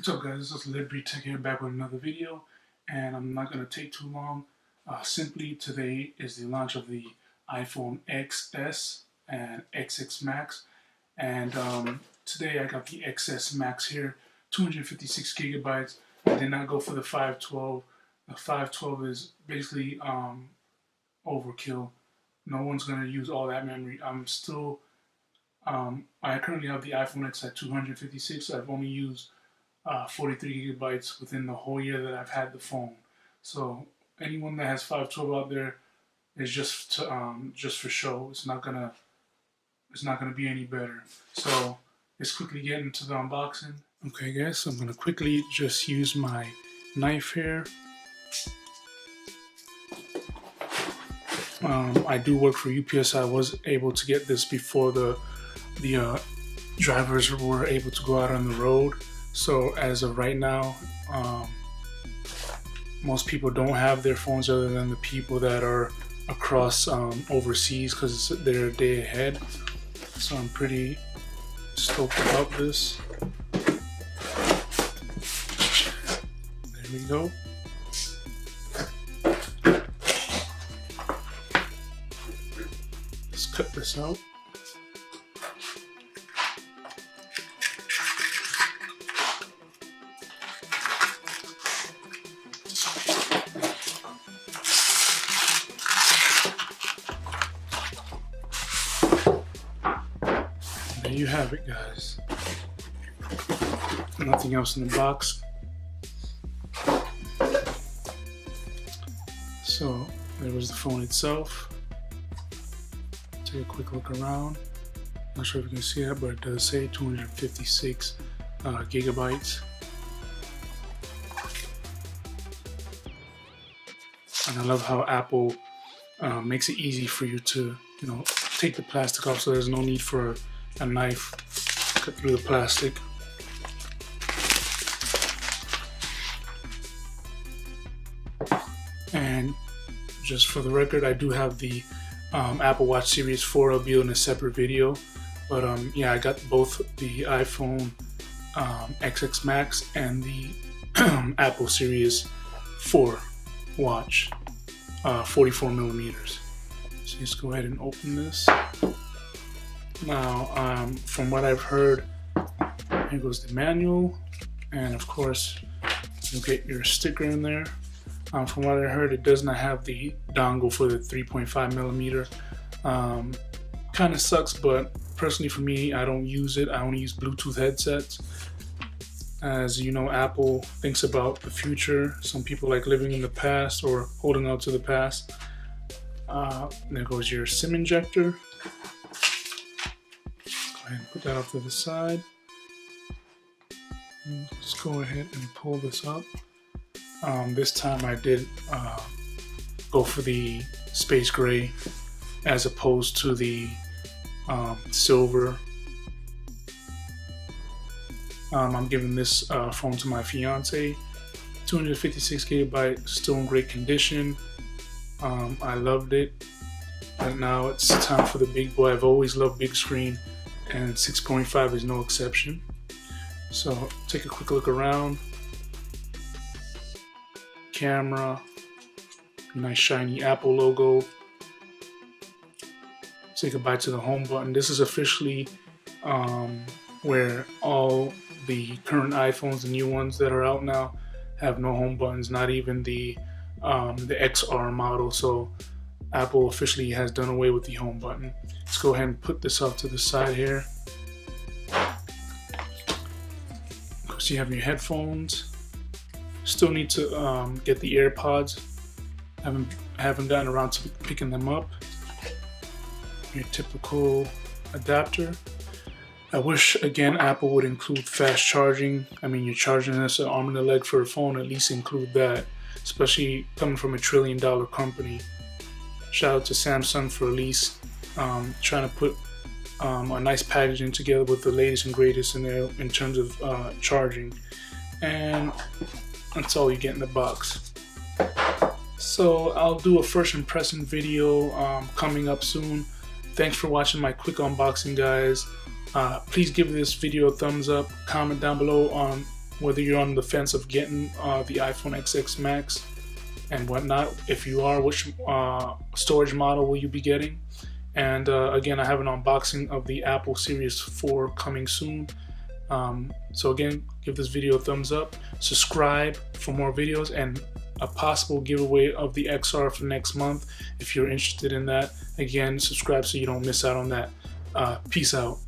What's up, guys? This is Liberty Tech here, back with another video, and I'm not going to take too long. Simply, today is the launch of the iPhone XS and XX Max, and today I got the XS Max here, 256 gigabytes. I did not go for the 512. The 512 is basically overkill. No one's going to use all that memory. I currently have the iPhone X at 256. I've only used 43 gigabytes within the whole year that I've had the phone. So anyone that has 512 out there is just for show. It's not gonna be any better. So let's quickly get into the unboxing. Okay, guys, so I'm gonna quickly just use my knife here. I do work for UPS. I was able to get this before the drivers were able to go out on the road. So as of right now, most people don't have their phones other than the people that are across overseas, because they're a day ahead. So I'm pretty stoked about this. There we go. Let's cut this out. There you have it, guys. Nothing else in the box. So there was the phone itself. Take a quick look around. Not sure if you can see that, but it does say 256 gigabytes. And I love how Apple makes it easy for you to, take the plastic off, so there's no need for a knife to cut through the plastic. And just for the record, I do have the Apple Watch Series 4. I'll be in a separate video, but yeah, I got both the iPhone XX Max and the Apple Series 4 watch, 44 millimeters. So just go ahead and open this. Now, from what I've heard, here goes the manual, and of course, you'll get your sticker in there. From what I heard, it does not have the dongle for the 3.5 millimeter. Kind of sucks, but personally for me, I don't use it. I only use Bluetooth headsets. As you know, Apple thinks about the future. Some people like living in the past or holding on to the past. There goes your SIM injector. And put that off to the side. And let's go ahead and pull this up. This time I did go for the space gray as opposed to the silver. I'm giving this phone to my fiance. 256 gigabyte, still in great condition. I loved it. And now it's time for the big boy. I've always loved big screen, and 6.5 is no exception. So take a quick look around. Camera, nice shiny Apple logo. Say goodbye to the home button. This is officially where all the current iPhones, the new ones that are out now, have no home buttons. Not even the XR model. So Apple officially has done away with the home button. Let's go ahead and put this off to the side here. Of course, you have your headphones. Still need to get the AirPods. Haven't gotten around to picking them up. Your typical adapter. I wish, again, Apple would include fast charging. I mean, you're charging this an arm and a leg for a phone, at least include that. Especially coming from a $1 trillion company. Shout out to Samsung for at least trying to put a nice packaging together with the latest and greatest in there in terms of charging. And that's all you get in the box. So I'll do a first impression video coming up soon. Thanks for watching my quick unboxing, guys. Please give this video a thumbs up, comment down below on whether you're on the fence of getting the iPhone XX Max and whatnot. If you are, which storage model will you be getting? And again, I have an unboxing of the Apple Series 4 coming soon. So again, give this video a thumbs up, subscribe for more videos, and a possible giveaway of the XR for next month if you're interested in that. Again, subscribe so you don't miss out on that. Peace out.